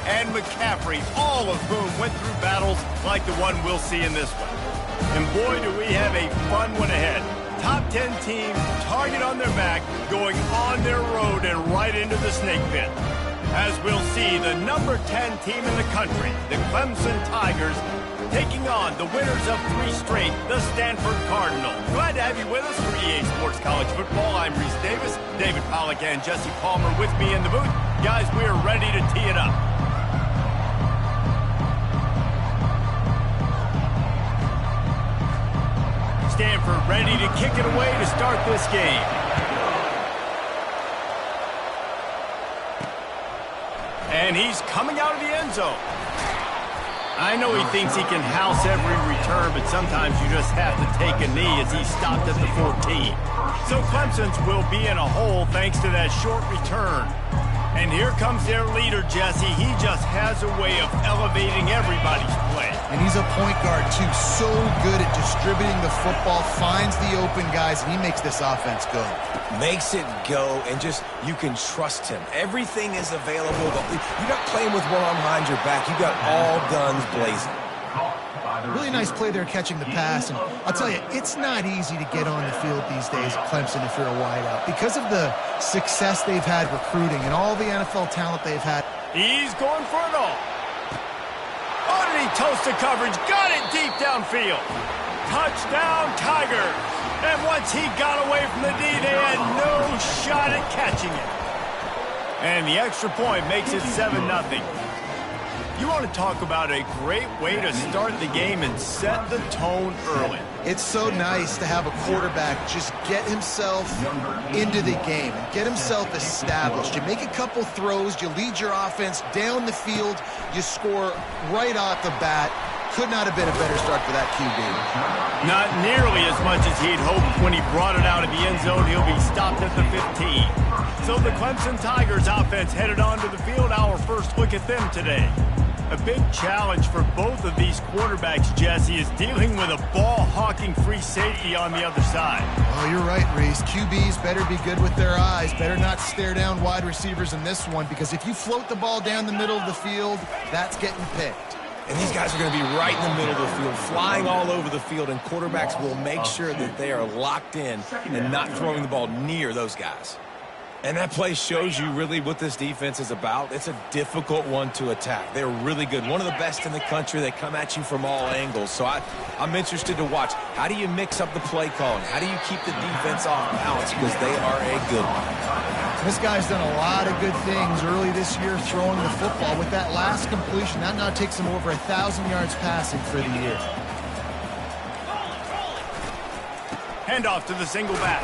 and McCaffrey, all of whom went through battles like the one we'll see in this one. And boy, do we have a fun one ahead. Top 10 team, target on their back, going on their road and right into the snake pit. As we'll see, the number 10 team in the country, the Clemson Tigers, taking on the winners of 3 straight, the Stanford Cardinals. Glad to have you with us for EA Sports College Football. I'm Reese Davis, David Pollack and Jesse Palmer with me in the booth. Guys, we are ready to tee it up. Stanford ready to kick it away to start this game. And he's coming out of the end zone. I know he thinks he can house every return, but sometimes you just have to take a knee as he stopped at the 14. So Clemson's will be in a hole thanks to that short return. And here comes their leader, Jesse. He just has a way of elevating everybody's play. And he's a point guard, too. So good at distributing the football, finds the open guys, and he makes this offense go. Makes it go, and just, you can trust him. Everything is available. You're not playing with one arm behind your back. You got all guns blazing. Really nice play there catching the pass, and I'll tell you, it's not easy to get on the field these days at Clemson if you're a wideout because of the success they've had recruiting and all the NFL talent they've had. He's going for it all. Oh, did he toast the coverage? Got it deep downfield. Touchdown, Tigers. And once he got away from the D, they had no shot at catching it. And the extra point makes it 7-0. You want to talk about a great way to start the game and set the tone early. It's so nice to have a quarterback just get himself into the game and get himself established. You make a couple throws, you lead your offense down the field, you score right off the bat. Could not have been a better start for that QB. Not nearly as much as he'd hoped when he brought it out of the end zone. He'll be stopped at the 15. So the Clemson Tigers offense headed onto the field. Our first look at them today. A big challenge for both of these quarterbacks, Jesse, is dealing with a ball-hawking free safety on the other side. Oh, you're right, Reese. QBs better be good with their eyes. Better not stare down wide receivers in this one, because if you float the ball down the middle of the field, that's getting picked. And these guys are going to be right in the middle of the field, flying all over the field, and quarterbacks will make sure that they are locked in and not throwing the ball near those guys. And that play shows you really what this defense is about. It's a difficult one to attack. They're really good. One of the best in the country. They come at you from all angles. So I'm interested to watch. How do you mix up the play calling? How do you keep the defense off balance? Because they are a good one. This guy's done a lot of good things early this year throwing the football. With that last completion, that now takes him over 1,000 yards passing for the year. Handoff to the single back.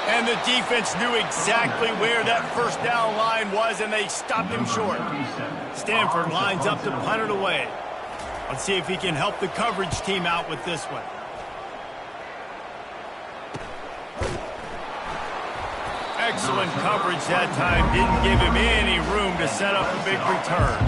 And the defense knew exactly where that first down line was, and they stopped him short. Stanford lines up to punt it away. Let's see if he can help the coverage team out with this one. Excellent coverage that time. Didn't give him any room to set up a big return.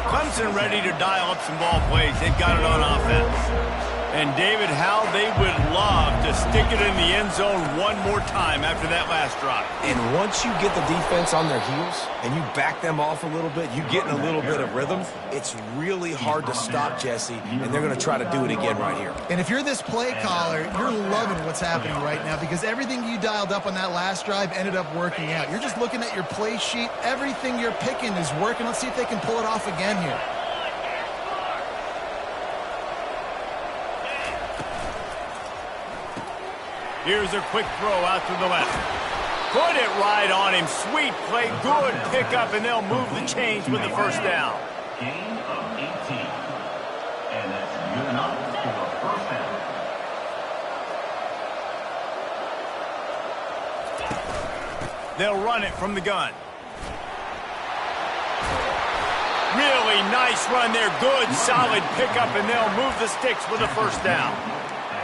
Clemson ready to dial up some ball plays. They've got it on offense. And David, how they would love to stick it in the end zone one more time after that last drive. And once you get the defense on their heels and you back them off a little bit, you get in a little bit of rhythm, it's really hard to stop, Jesse, and they're going to try to do it again right here. And if you're this play caller, you're loving what's happening right now because everything you dialed up on that last drive ended up working out. You're just looking at your play sheet. Everything you're picking is working. Let's see if they can pull it off again here. Here's a quick throw out to the left. Put it right on him. Sweet play. Good pickup, and they'll move the chains with the first down. Gain of 18. And that's good enough for a first down. They'll run it from the gun. Really nice run there. Good, solid pickup, and they'll move the sticks with the first down.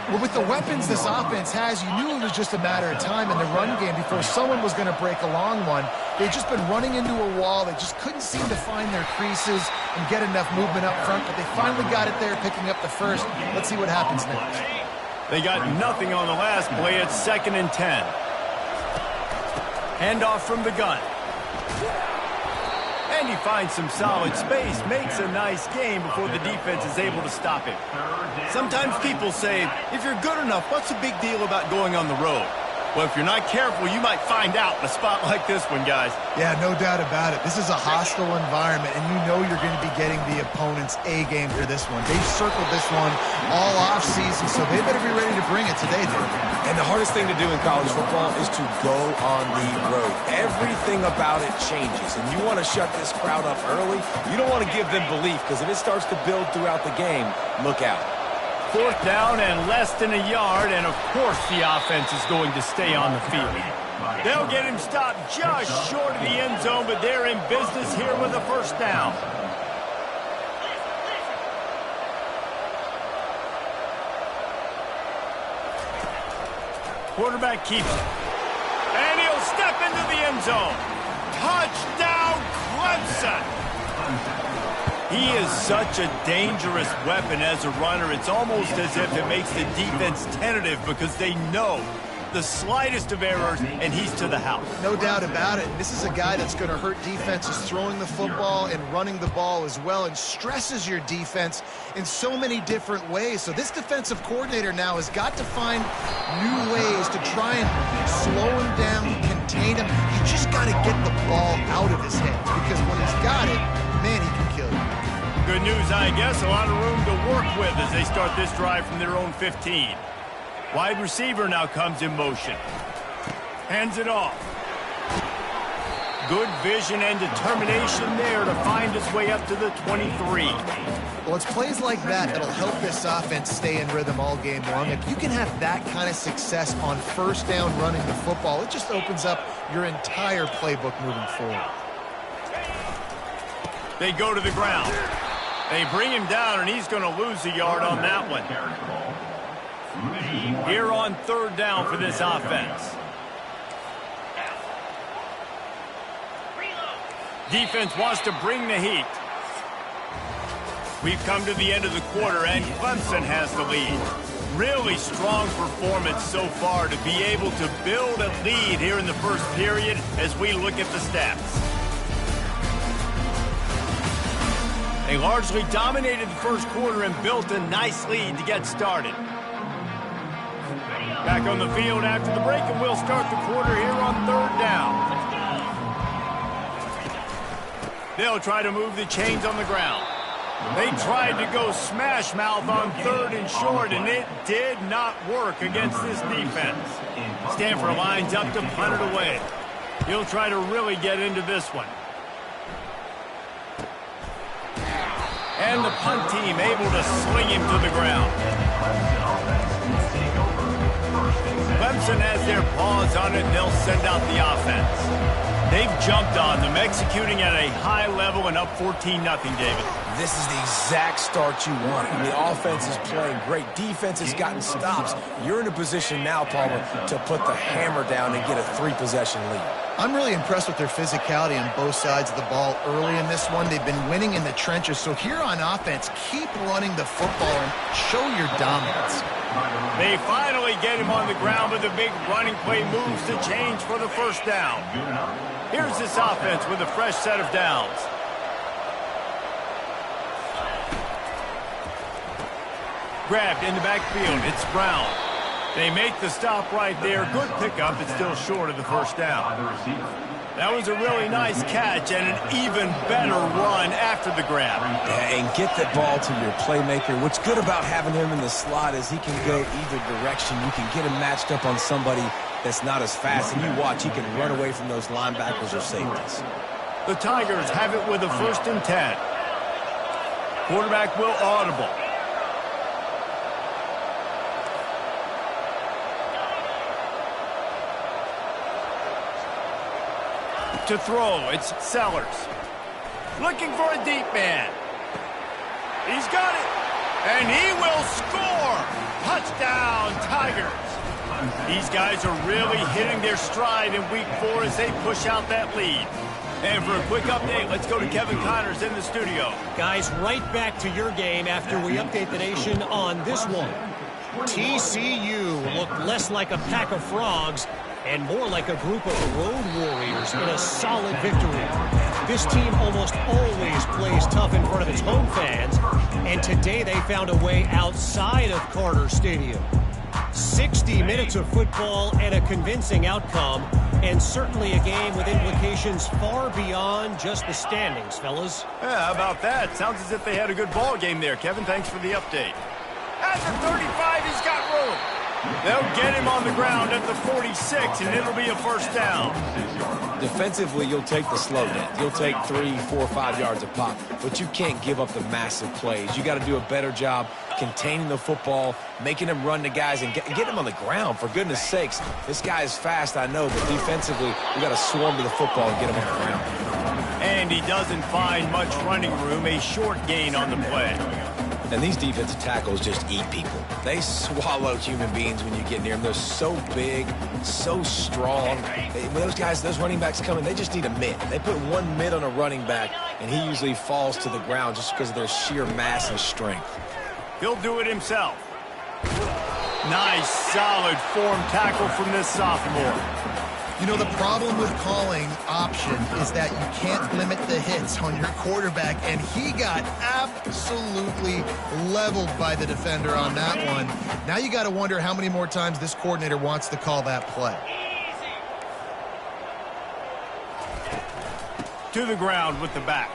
Well, with the weapons this offense has, you knew it was just a matter of time in the run game before someone was going to break a long one. They've just been running into a wall. They just couldn't seem to find their creases and get enough movement up front, but they finally got it there, picking up the first. Let's see what happens next. They got nothing on the last play. It's 2nd and 10. Handoff from the gun. And he finds some solid space, makes a nice game before the defense is able to stop him. Sometimes people say, if you're good enough, what's the big deal about going on the road? Well, if you're not careful, you might find out in a spot like this one, guys. Yeah, no doubt about it. This is a hostile environment, and you know you're going to be getting the opponent's A game for this one. They've circled this one all offseason, so they better be ready to bring it today, dude. And the hardest thing to do in college football is to go on the road. Everything about it changes, and you want to shut this crowd up early. You don't want to give them belief, because if it starts to build throughout the game, look out. 4th down and less than a yard, and of course the offense is going to stay on the field. They'll get him stopped just short of the end zone, but they're in business here with a 1st down. Quarterback keeps it. And he'll step into the end zone. Touchdown, Clemson! He is such a dangerous weapon as a runner. It's almost as if it makes the defense tentative because they know the slightest of errors, and he's to the house. No doubt about it. This is a guy that's going to hurt defenses throwing the football and running the ball as well, and stresses your defense in so many different ways. So this defensive coordinator now has got to find new ways to try and slow him down, contain him. You just got to get the ball out of his hands, because when he's got it, man, he can kill you. Good news, I guess. A lot of room to work with as they start this drive from their own 15. Wide receiver now comes in motion. Hands it off. Good vision and determination there to find his way up to the 23. Well, it's plays like that that'll help this offense stay in rhythm all game long. If you can have that kind of success on 1st down running the football, it just opens up your entire playbook moving forward. They go to the ground. They bring him down, and he's going to lose a yard on that one. Here on 3rd down for this offense. Defense wants to bring the heat. We've come to the end of the quarter, and Clemson has the lead. Really strong performance so far to be able to build a lead here in the 1st period as we look at the stats. They largely dominated the 1st quarter and built a nice lead to get started. Back on the field after the break, and we'll start the quarter here on 3rd down. They'll try to move the chains on the ground. They tried to go smash mouth on 3rd and short, and it did not work against this defense. Stanford lines up to punt it away. He'll try to really get into this one. And the punt team able to sling him to the ground. Clemson has their paws on it, and they'll send out the offense. They've jumped on them, executing at a high level and up 14-0, David. This is the exact start you want. And the offense is playing great. Defense has gotten stops. You're in a position now, Palmer, to put the hammer down and get a 3-possession lead. I'm really impressed with their physicality on both sides of the ball early in this one. They've been winning in the trenches. So here on offense, keep running the football and show your dominance. They finally get him on the ground, but the big running play moves the change for the 1st down. Here's this offense with a fresh set of downs. Grabbed in the backfield. It's Brown. They make the stop right there. Good pickup. It's still short of the 1st down. That was a really nice catch and an even better run after the grab. And get that ball to your playmaker. What's good about having him in the slot is he can go either direction. You can get him matched up on somebody that's not as fast, and you watch, he can run away from those linebackers or safeties. The Tigers have it with a 1st and 10. Quarterback will audible. To throw, it's Sellers. Looking for a deep man. He's got it. And he will score. Touchdown, Tigers. These guys are really hitting their stride in week 4 as they push out that lead. And for a quick update, let's go to Kevin Connors in the studio. Guys, right back to your game after we update the nation on this one. TCU looked less like a pack of frogs and more like a group of road warriors in a solid victory. This team almost always plays tough in front of its home fans, and today they found a way outside of Carter Stadium. 60 minutes of football and a convincing outcome, and certainly a game with implications far beyond just the standings, fellas. Yeah, how about that? Sounds as if they had a good ball game there, Kevin. Thanks for the update. At the 35, he's got room. They'll get him on the ground at the 46, and it'll be a first down. Defensively, you'll take the slow down. You'll take 3, 4, 5 yards of pop, but you can't give up the massive plays. You got to do a better job containing the football, making them run to guys, and get them on the ground. For goodness sakes, this guy is fast, I know, but defensively, you got to swarm to the football and get him on the ground. And he doesn't find much running room, a short gain on the play. And these defensive tackles just eat people. They swallow human beings when you get near them. They're so big, so strong. When those guys, those running backs come in, they just need a mid. They put one mid on a running back, and he usually falls to the ground just because of their sheer mass and strength. He'll do it himself. Nice, solid form tackle from this sophomore. You know, the problem with calling option is that you can't limit the hits on your quarterback, and he got absolutely leveled by the defender on that one. Now you got to wonder how many more times this coordinator wants to call that play. To the ground with the back.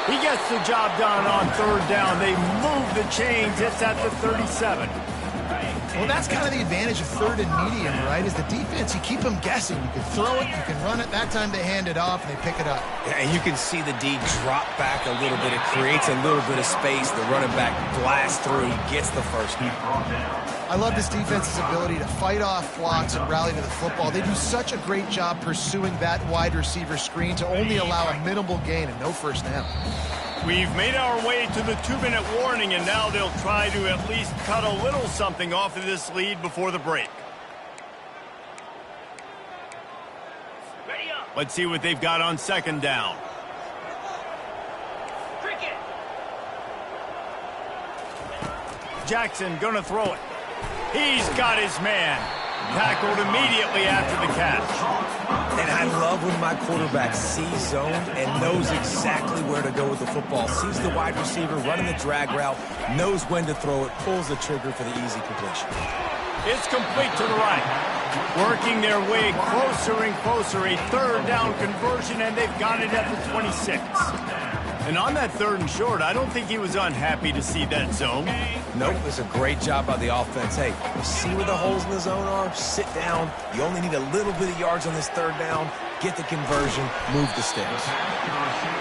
He gets the job done on third down. They move the chains. It's at the 37. Well, that's kind of the advantage of third and medium, right? Is the defense, you keep them guessing. You can throw it, you can run it. That time they hand it off and they pick it up. Yeah, and you can see the D drop back a little bit. It creates a little bit of space. The running back blasts through, gets the first down. I love this defense's ability to fight off blocks and rally to the football. They do such a great job pursuing that wide receiver screen to only allow a minimal gain and no first down. We've made our way to the 2-minute warning, and now they'll try to at least cut a little something off of this lead before the break. Let's see what they've got on second down. Jackson gonna throw it. He's got his man. Tackled immediately after the catch. And I love when my quarterback sees zoned and knows exactly where to go with the football. Sees the wide receiver running the drag route, knows when to throw it, pulls the trigger for the easy completion. It's complete to the right. Working their way closer and closer. A third down conversion, and they've got it at the 26. And on that third and short, I don't think he was unhappy to see that zone. Nope, it's a great job by the offense. Hey, you see where the holes in the zone are? Sit down. You only need a little bit of yards on this third down. Get the conversion. Move the sticks.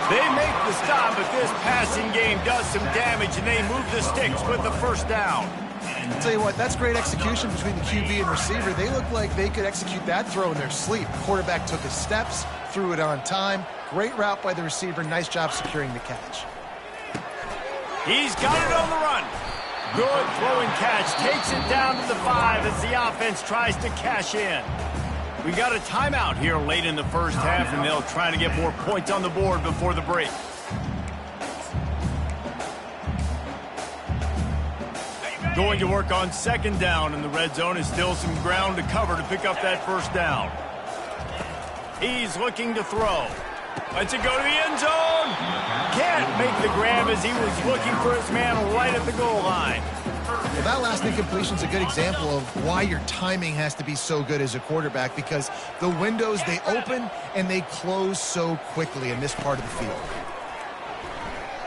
They make the stop, but this passing game does some damage, and they move the sticks with the first down. I'll tell you what, that's great execution between the QB and receiver. They look like they could execute that throw in their sleep. The quarterback took his steps, threw it on time. Great route by the receiver. Nice job securing the catch. He's got it on the run. Good throw and catch. Takes it down to the 5 as the offense tries to cash in. We got a timeout here late in the first half, and they'll try to get more points on the board before the break. Going to work on second down, and the red zone is still some ground to cover to pick up that first down. He's looking to throw. Lets it go to the end zone. Can't make the grab as he was looking for his man right at the goal line. Well, that last incompletion is a good example of why your timing has to be so good as a quarterback, because the windows, they open and they close so quickly in this part of the field.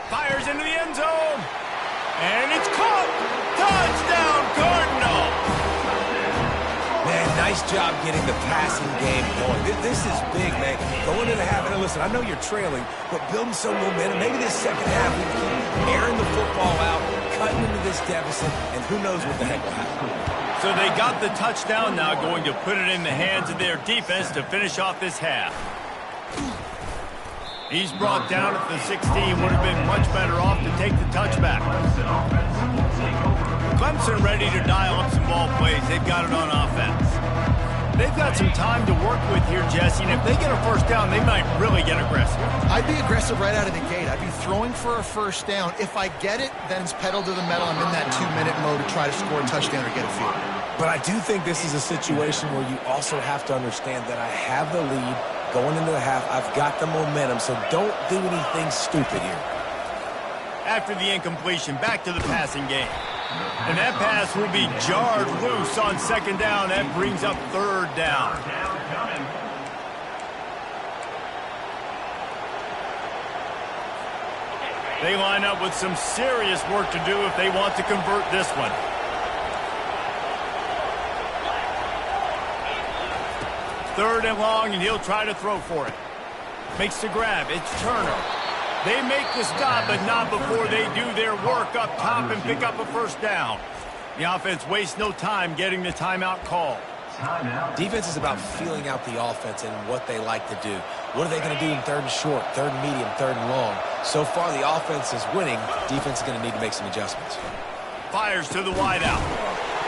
Fires into the end zone. And it's caught. Touchdown, Cardinal. Man, nice job getting the passing game going. This is big, man. Going into the half, and listen, I know you're trailing, but building some momentum. Maybe this second half we can keep airing the football out, cutting into this deficit, and who knows what the heck will happen. So they got the touchdown, now going to put it in the hands of their defense to finish off this half. He's brought down at the 16. Would have been much better off to take the touchback. Clemson ready to dial up some ball plays. They've got it on offense. They've got some time to work with here, Jesse, and if they get a first down, they might really get aggressive. I'd be aggressive right out of the gate. I'd be throwing for a first down. If I get it, then it's pedal to the metal. I'm in that 2-minute mode to try to score a touchdown or get a field. But I do think this is a situation where you also have to understand that I have the lead. going into the half, I've got the momentum, so don't do anything stupid here. After the incompletion, back to the passing game. And that pass will be jarred loose on second down. That brings up third down. They line up with some serious work to do if they want to convert this one. Third and long, and he'll try to throw for it. Makes the grab. It's Turner. They make the stop, but not before they do their work up top and pick up a first down. The offense wastes no time getting the timeout call. Defense is about feeling out the offense and what they like to do. What are they going to do in third and short, third and medium, third and long? So far, the offense is winning. Defense is going to need to make some adjustments. Fires to the wideout.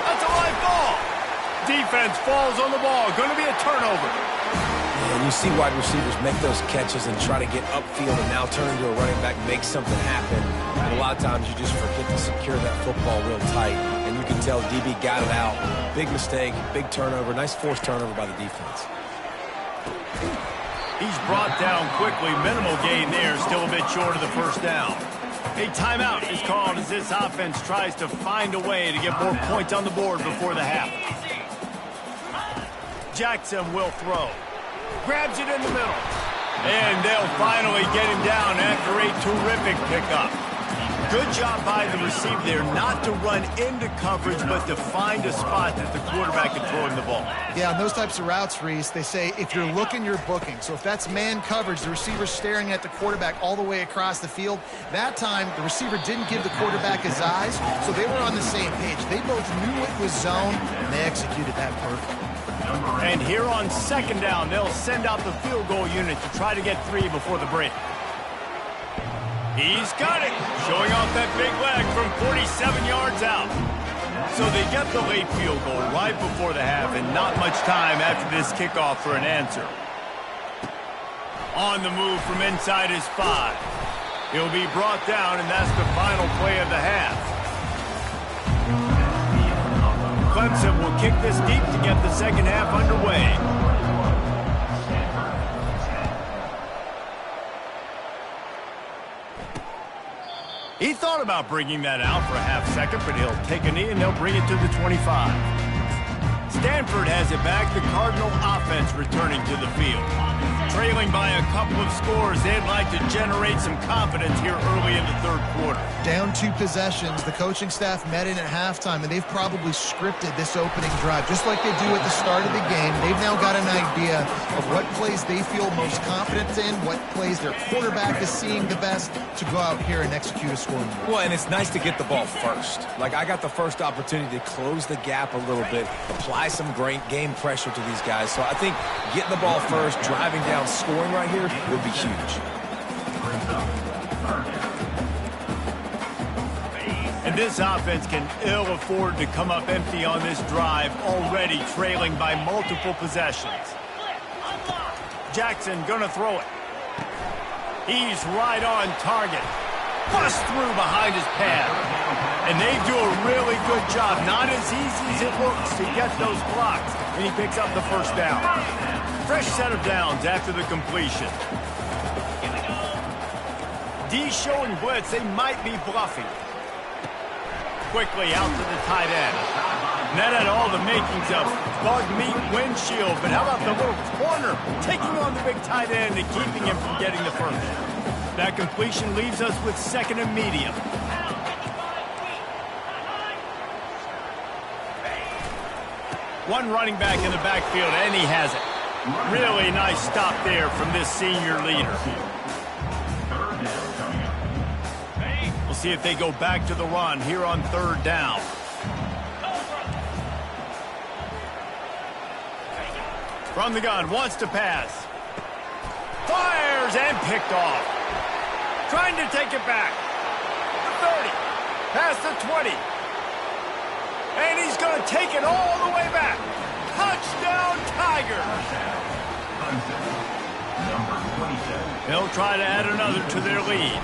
That's a live ball. Defense falls on the ball. Going to be a turnover. And you see wide receivers make those catches and try to get upfield and now turn into a running back, make something happen. And a lot of times you just forget to secure that football real tight. And you can tell DB got it out. Big mistake, big turnover, nice forced turnover by the defense. He's brought down quickly. Minimal gain there, still a bit short of the first down. A timeout is called as this offense tries to find a way to get more points on the board before the half. Jackson will throw. Grabs it in the middle. And they'll finally get him down after a terrific pickup. Good job by the receiver there not to run into coverage, but to find a spot that the quarterback can throw him the ball. Yeah, on those types of routes, Reese, they say if you're looking, you're booking. So if that's man coverage, the receiver's staring at the quarterback all the way across the field. That time, the receiver didn't give the quarterback his eyes, so they were on the same page. They both knew it was zone, and they executed that perfectly. And here on second down, they'll send out the field goal unit to try to get 3 before the break. He's got it, showing off that big leg from 47 yards out. So they get the late field goal right before the half, and not much time after this kickoff for an answer. On the move from inside his 5. He'll be brought down, and that's the final play of the half. Clemson will kick this deep to get the second half underway. He thought about bringing that out for a half second, but he'll take a knee and they'll bring it to the 25. Stanford has it back. The Cardinal offense returning to the field. Trailing by a couple of scores, they'd like to generate some confidence here early in the third quarter. Down 2 possessions, the coaching staff met in at halftime, and they've probably scripted this opening drive. Just like they do at the start of the game, they've now got an idea of what plays they feel most confident in, what plays their quarterback is seeing the best to go out here and execute a scoring drive. Well, and it's nice to get the ball first. Like, I got the first opportunity to close the gap a little bit, apply some great game pressure to these guys. So I think getting the ball first, driving down, scoring right here would be huge. And this offense can ill afford to come up empty on this drive, already trailing by multiple possessions. Jackson gonna throw it. He's right on target. Bust through behind his pad. And they do a really good job. Not as easy as it looks to get those blocks. And he picks up the first down. Fresh set of downs after the completion. D showing blitz. They might be bluffing. Quickly out to the tight end. And that had all the makings of bug meat windshield. But how about the little corner taking on the big tight end and keeping him from getting the first? That completion leaves us with second and medium. One running back in the backfield, and he has it. Really nice stop there from this senior leader. We'll see if they go back to the run here on third down. From the gun, wants to pass. Fires and picked off. Trying to take it back. The 30. Past the 20. And he's going to take it all the way back. Touchdown, Tigers. They'll try to add another to their lead.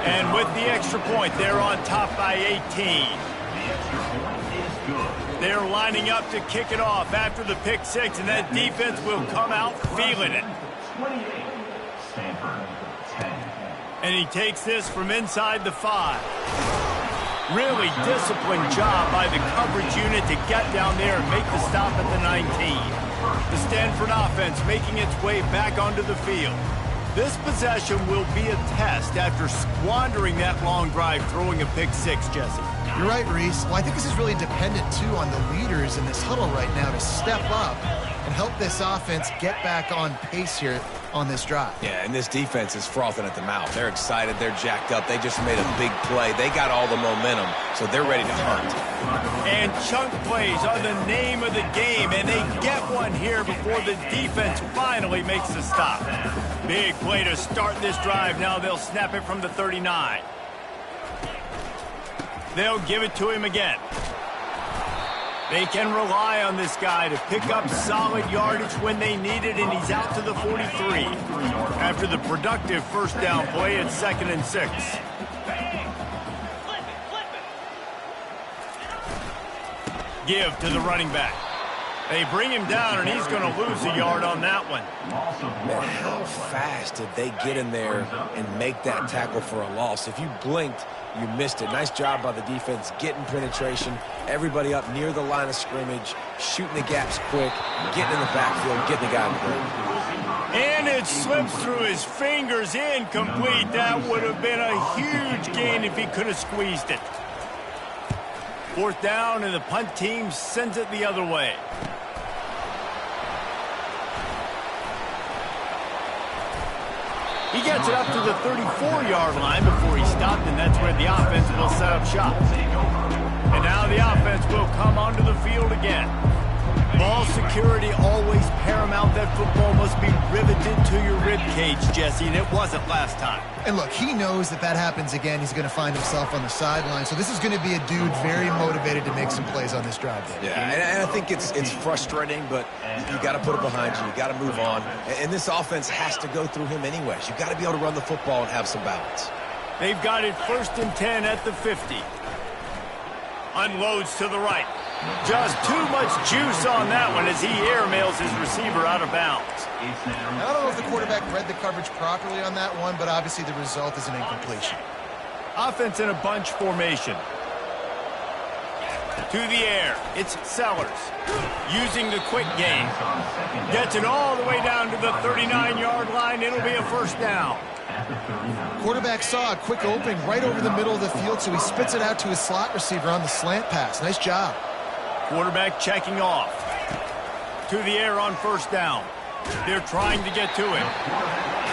And with the extra point, they're on top by 18. They're lining up to kick it off after the pick six, and that defense will come out feeling it. 28, Stanford, 10. And he takes this from inside the 5. Really disciplined job by the coverage unit to get down there and make the stop at the 19. The Stanford offense making its way back onto the field. This possession will be a test after squandering that long drive throwing a pick six, Jesse. You're right, Reese. Well, I think this is really dependent, too, on the leaders in this huddle right now to step up and help this offense get back on pace here on this drive. Yeah, and this defense is frothing at the mouth. They're excited. They're jacked up. They just made a big play. They got all the momentum, so they're ready to hunt. And chunk plays are the name of the game, and they get one here before the defense finally makes the stop. Big play to start this drive. Now they'll snap it from the 39. They'll give it to him again. They can rely on this guy to pick up solid yardage when they need it, and he's out to the 43. After the productive first down play, it's 2nd and 6. Give to the running back. They bring him down, and he's going to lose a yard on that one. Man, how fast did they get in there and make that tackle for a loss? If you blinked, you missed it. Nice job by the defense, getting penetration, everybody up near the line of scrimmage, shooting the gaps quick, getting in the backfield, getting the guy in the break. And it slips through his fingers, incomplete. That would have been a huge gain if he could have squeezed it. 4th down, and the punt team sends it the other way. He gets it up to the 34-yard line before he stopped, and that's where the offense will set up shop. And now the offense will come onto the field again. Ball security always paramount. That football must be riveted to your rib cage, Jesse, and it wasn't last time. And look, he knows that that happens again. He's going to find himself on the sideline. So this is going to be a dude very motivated to make some plays on this drive. Yeah, and I think it's frustrating, but you got to put it behind you. You got to move on. And this offense has to go through him anyways. You got to be able to run the football and have some balance. They've got it 1st and 10 at the 50. Unloads to the right. Just too much juice on that one as he airmails his receiver out of bounds. I don't know if the quarterback read the coverage properly on that one, but obviously the result is an incompletion. Offense in a bunch formation. To the air. It's Sellers. Using the quick game. Gets it all the way down to the 39-yard line. It'll be a 1st down. Quarterback saw a quick opening right over the middle of the field, so he spits it out to his slot receiver on the slant pass. Nice job. Quarterback checking off. To the air on 1st down. They're trying to get to him.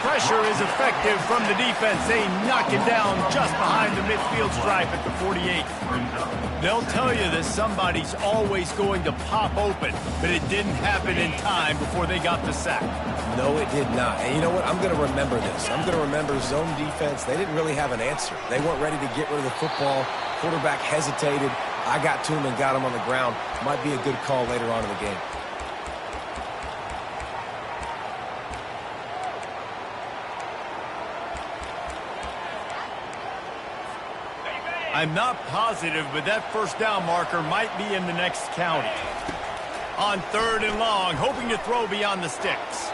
Pressure is effective from the defense. They knock him down just behind the midfield stripe at the 48. They'll tell you that somebody's always going to pop open, but it didn't happen in time before they got the sack. No, it did not. And you know what? I'm going to remember this. I'm going to remember zone defense. They didn't really have an answer. They weren't ready to get rid of the football. Quarterback hesitated. I got to him and got him on the ground. Might be a good call later on in the game. I'm not positive, but that 1st down marker might be in the next county. On 3rd and long, hoping to throw beyond the sticks.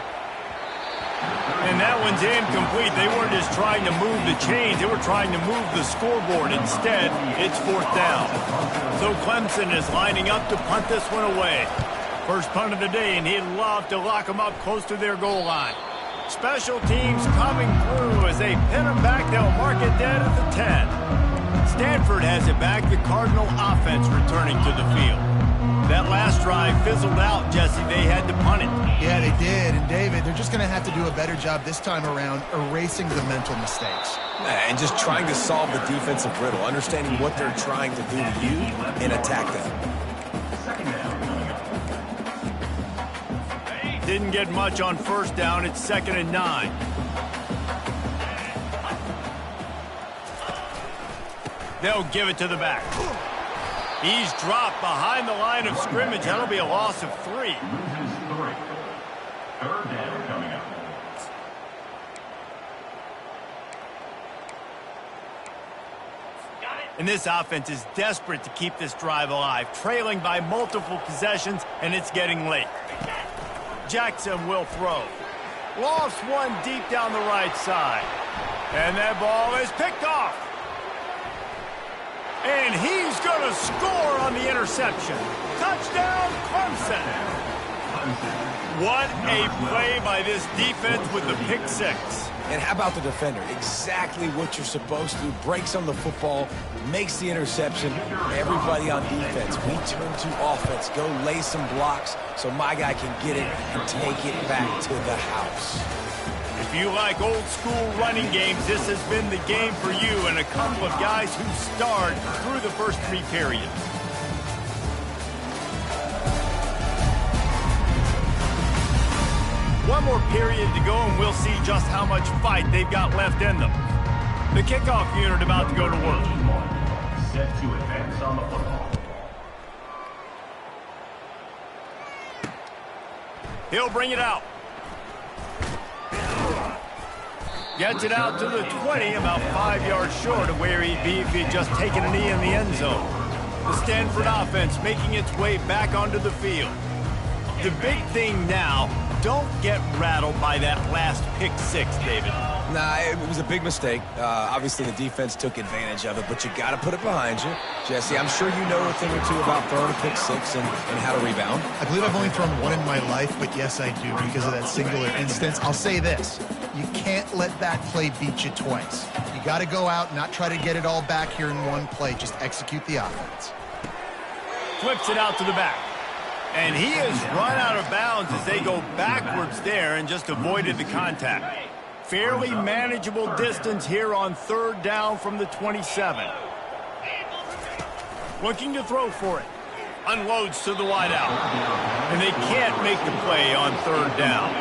And that one's incomplete. They weren't just trying to move the chains. They were trying to move the scoreboard. Instead, it's 4th down. So Clemson is lining up to punt this one away. First punt of the day, and he'd love to lock them up close to their goal line. Special teams coming through as they pin them back. They'll mark it dead at the 10. Stanford has it back. The Cardinal offense returning to the field. That last drive fizzled out, Jesse. They had to punt it. Yeah, they did. And, David, they're just going to have to do a better job this time around erasing the mental mistakes. And just trying to solve the defensive riddle, understanding what they're trying to do to you and attack them. Didn't get much on 1st down. It's 2nd and 9. They'll give it to the back. He's dropped behind the line of scrimmage. That'll be a loss of 3. 3rd down coming up. Got it. And this offense is desperate to keep this drive alive, trailing by multiple possessions, and it's getting late. Jackson will throw. Lost one deep down the right side. And that ball is picked off. And he's going to score on the interception. Touchdown, Clemson. What a play by this defense with the pick six. And how about the defender? Exactly what you're supposed to do. Breaks on the football, makes the interception. Everybody on defense, we turn to offense. Go lay some blocks so my guy can get it and take it back to the house. If you like old school running games, this has been the game for you and a couple of guys who starred through the first 3 periods. One more period to go, and we'll see just how much fight they've got left in them. The kickoff unit about to go to work. Set to advance on the football. He'll bring it out. Gets it out to the 20, about 5 yards short of where he'd be if he'd just taken a knee in the end zone. The Stanford offense making its way back onto the field. The big thing now, don't get rattled by that last pick six, David. Nah, it was a big mistake. Obviously, the defense took advantage of it, but you got to put it behind you. Jesse, I'm sure you know a thing or two about throwing a pick six and how to rebound. I believe I've only thrown one in my life, but yes, I do because of that singular instance. I'll say this. You can't let that play beat you twice. You got to go out and not try to get it all back here in one play. Just execute the offense. Flips it out to the back. And he has run out of bounds as they go backwards there and just avoided the contact. Fairly manageable distance here on 3rd down from the 27. Looking to throw for it. Unloads to the wideout. And they can't make the play on 3rd down.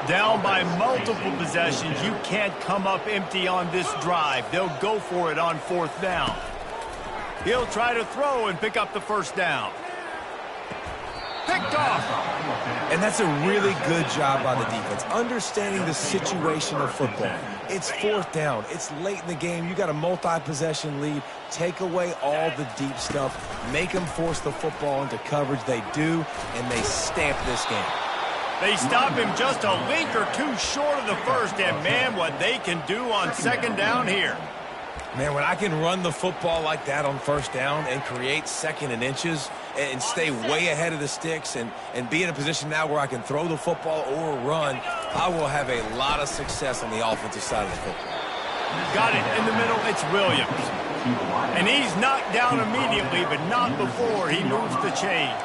Down by multiple possessions, you can't come up empty on this drive. They'll go for it on 4th down. He'll try to throw and pick up the 1st down. Picked off. And that's a really good job by the defense, understanding the situation of football. It's 4th down. It's late in the game. You got a multi-possession lead. Take away all the deep stuff. Make them force the football into coverage. They do, and they stamp this game. They stop him just a link or two short of the 1st, and man, what they can do on 2nd down here. Man, when I can run the football like that on 1st down and create 2nd and inches and stay way ahead of the sticks and be in a position now where I can throw the football or run, I will have a lot of success on the offensive side of the football. Got it in the middle. It's Williams. And he's knocked down immediately, but not before he moves the chains.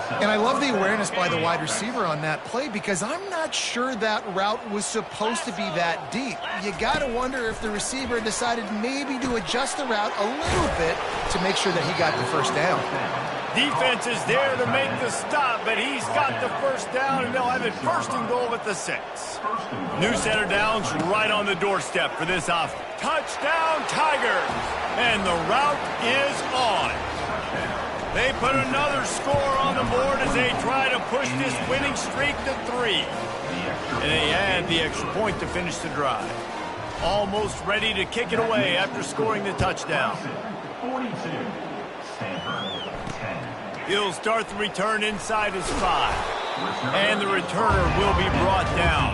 And I love the awareness by the wide receiver on that play because I'm not sure that route was supposed to be that deep. You got to wonder if the receiver decided maybe to adjust the route a little bit to make sure that he got the 1st down. Defense is there to make the stop, but he's got the 1st down, and they'll have it 1st and goal at the 6. New center downs right on the doorstep for this offense. Touchdown, Tigers! And the route is on. They put another score on the board as they try to push this winning streak to 3. And they add the extra point to finish the drive. Almost ready to kick it away after scoring the touchdown. 42. Stanford 10. He'll start the return inside his 5. And the returner will be brought down.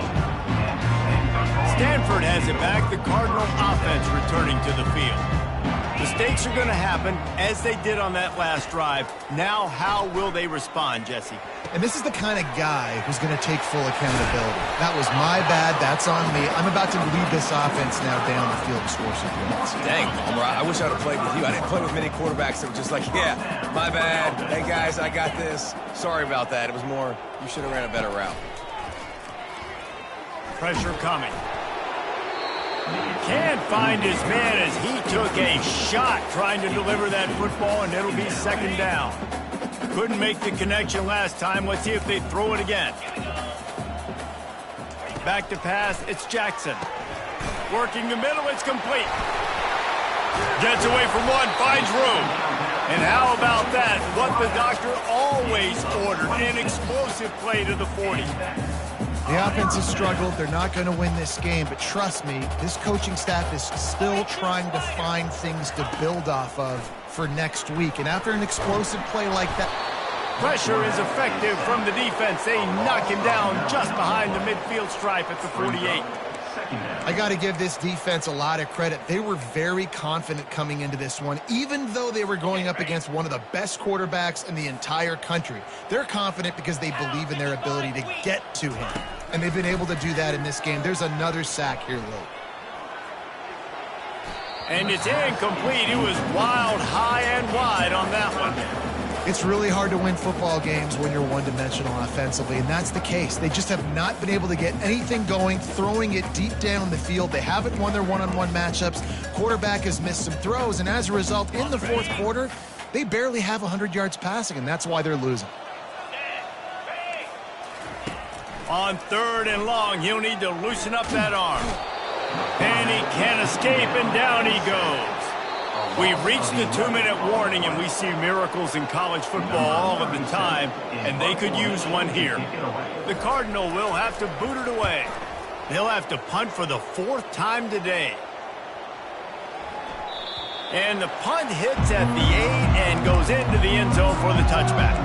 Stanford has it back. The Cardinal offense returning to the field. Mistakes are going to happen, as they did on that last drive. Now, how will they respond, Jesse? And this is the kind of guy who's going to take full accountability. That was my bad. That's on me. I'm about to lead this offense now down the field to score some points. Dang, Palmer, I wish I would have played with you. I didn't play with many quarterbacks that were just like, yeah, my bad. Hey, guys, I got this. Sorry about that. It was more, you should have ran a better route. Pressure coming. Can't find his man as he took a shot trying to deliver that football, and it'll be 2nd down. Couldn't make the connection last time. Let's see if they throw it again. Back to pass. It's Jackson. Working the middle. It's complete. Gets away from one. Finds room. And how about that? What the doctor always ordered. An explosive play to the 40. The offense has struggled. They're not going to win this game, but trust me, this coaching staff is still trying to find things to build off of for next week. And after an explosive play like that... Pressure is effective from the defense. They knock him down just behind the midfield stripe at the 48. I got to give this defense a lot of credit. They were very confident coming into this one, even though they were going up against one of the best quarterbacks in the entire country. They're confident because they believe in their ability to get to him, and they've been able to do that in this game. There's another sack here late. And it's incomplete. It was wild, high and wide on that one. It's really hard to win football games when you're one-dimensional offensively, and that's the case. They just have not been able to get anything going, throwing it deep down the field. They haven't won their one-on-one matchups. Quarterback has missed some throws, and as a result, in the fourth quarter, they barely have 100 yards passing, and that's why they're losing. On 3rd and long, he'll need to loosen up that arm. And he can't escape, and down he goes. We've reached the 2-minute warning, and we see miracles in college football all of the time, and they could use one here. The Cardinal will have to boot it away. They'll have to punt for the 4th time today. And the punt hits at the 8 and goes into the end zone for the touchback.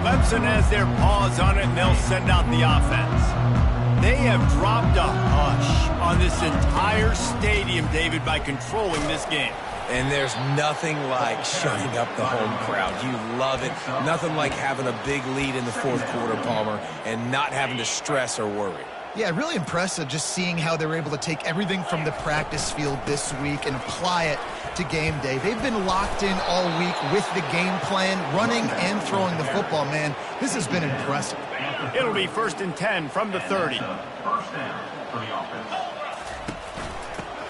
Clemson has their paws on it, and they'll send out the offense. They have dropped a hush on this entire stadium, David, by controlling this game. And there's nothing like shutting up the home crowd. You love it. Nothing like having a big lead in the fourth quarter, Palmer, and not having to stress or worry. Yeah, really impressive just seeing how they're able to take everything from the practice field this week and apply it to game day. They've been locked in all week with the game plan, running and throwing the football. Man, this has been impressive. It'll be 1st and 10 from the 30.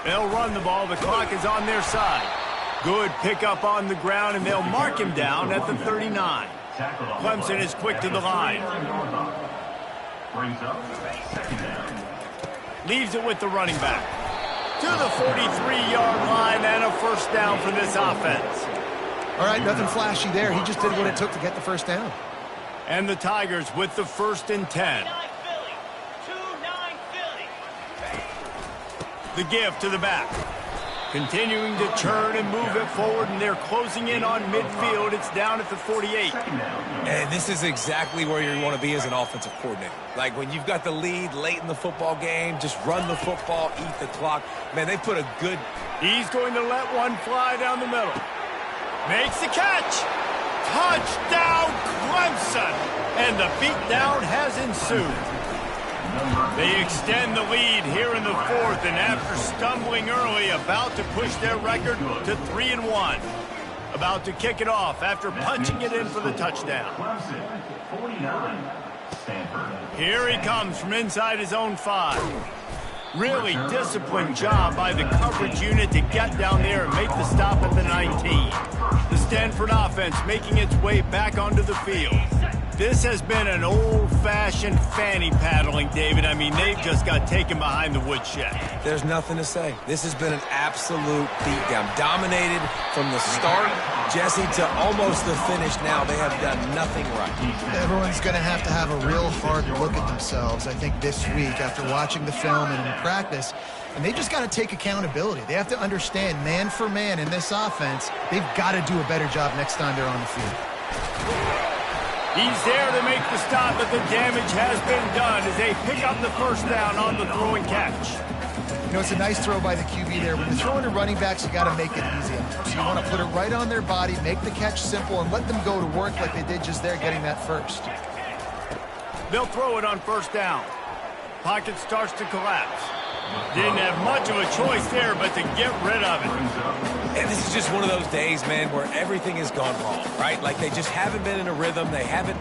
They'll run the ball. The clock is on their side. Good pickup on the ground, and they'll mark him down at the 39. Clemson is quick to the line. Leaves it with the running back. To the 43-yard line and a 1st down for this offense. All right, nothing flashy there. He just did what it took to get the 1st down. And the Tigers with the 1st and 10. The give to the back. Continuing to turn and move it forward, and they're closing in on midfield. It's down at the 48. And this is exactly where you want to be as an offensive coordinator. Like when you've got the lead late in the football game, just run the football, eat the clock. Man, they put a good... He's going to let one fly down the middle. Makes the catch. Touchdown, Clemson. And the beatdown has ensued. They extend the lead here in the 4th, and after stumbling early, about to push their record to 3-1. About to kick it off after punching it in for the touchdown. Here he comes from inside his own 5. Really disciplined job by the coverage unit to get down there and make the stop at the 19. The Stanford offense making its way back onto the field. This has been an old-fashioned fanny paddling, David. I mean, they've just got taken behind the woodshed. There's nothing to say. This has been an absolute beatdown. Dominated from the start, Jesse, to almost the finish now. They have done nothing right. Everyone's going to have a real hard look at themselves, I think, this week after watching the film and in practice. And they just got to take accountability. They have to understand, man for man in this offense, they've got to do a better job next time they're on the field. He's there to make the stop, but the damage has been done as they pick up the 1st down on the throw and catch. You know, it's a nice throw by the QB there. When you're throwing to running backs, you got to make it easy on them. So you want to put it right on their body, make the catch simple, and let them go to work like they did just there getting that 1st. They'll throw it on 1st down. Pocket starts to collapse. Didn't have much of a choice there, but to get rid of it. And this is just one of those days, man, where everything has gone wrong, right? Like they just haven't been in a rhythm. They haven't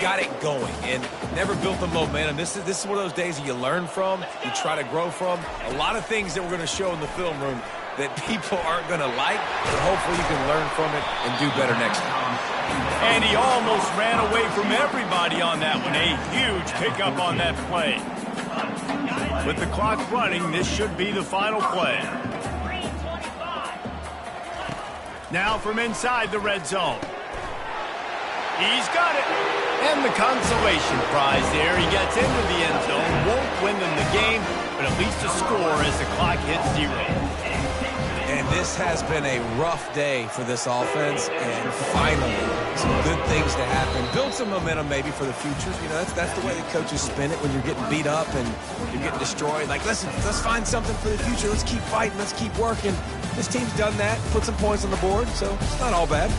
got it going and never built the momentum. This is one of those days that you learn from, you try to grow from. A lot of things that we're going to show in the film room that people aren't going to like, but hopefully you can learn from it and do better next time. And he almost ran away from everybody on that one. A huge pickup on that play. With the clock running, this should be the final play. Now from inside the red zone. He's got it. And the consolation prize there. He gets into the end zone, won't win them the game, but at least a score as the clock hits 0. And this has been a rough day for this offense, and finally some good things to happen. Build some momentum maybe for the future. You know, that's the way the coaches spin it when you're getting beat up and you're getting destroyed. Like, listen, let's find something for the future. Let's keep fighting. Let's keep working. This team's done that, put some points on the board, so it's not all bad.